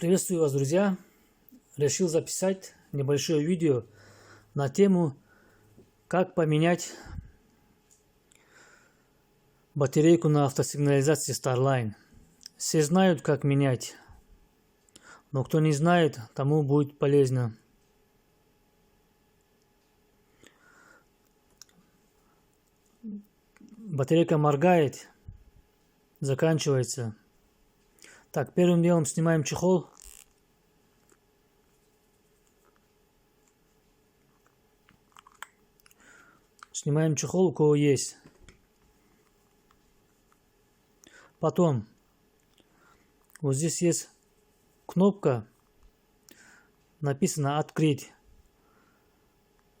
Приветствую вас, друзья! Решил записать небольшое видео на тему, как поменять батарейку на автосигнализации Starline. Все знают, как менять, но кто не знает, тому будет полезно. Батарейка моргает, заканчивается. Так, первым делом снимаем чехол. Снимаем чехол, у кого есть. Потом, вот здесь есть кнопка, написано «Открыть».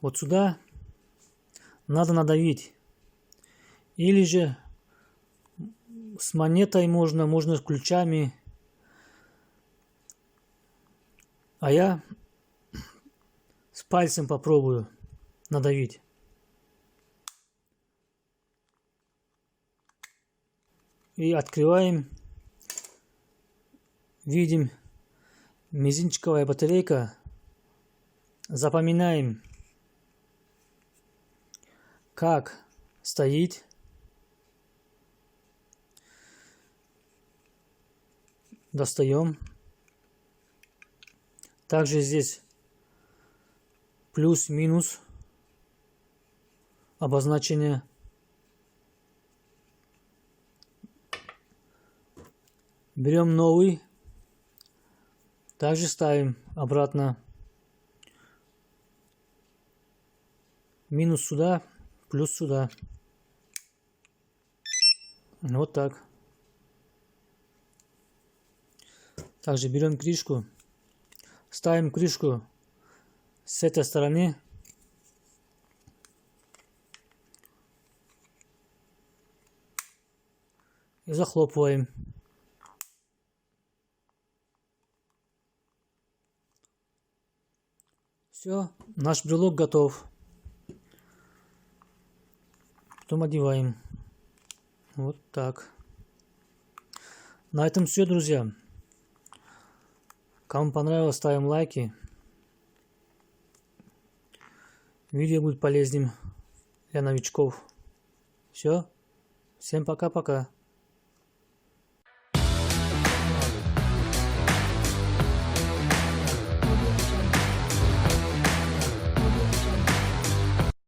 Вот сюда надо надавить. Или же с монетой можно с ключами. А я с пальцем попробую надавить. И открываем. Видим мизинчиковая батарейка. Запоминаем, как стоит. Достаем. Также здесь плюс-минус обозначение. Берем новый. Также ставим обратно. Минус сюда, плюс сюда. Вот так. Также берем крышку. Ставим крышку с этой стороны. И захлопываем. Все, наш брелок готов. Потом одеваем. Вот так. На этом все, друзья. Кому понравилось, ставим лайки. Видео будет полезным для новичков. Все. Всем пока-пока.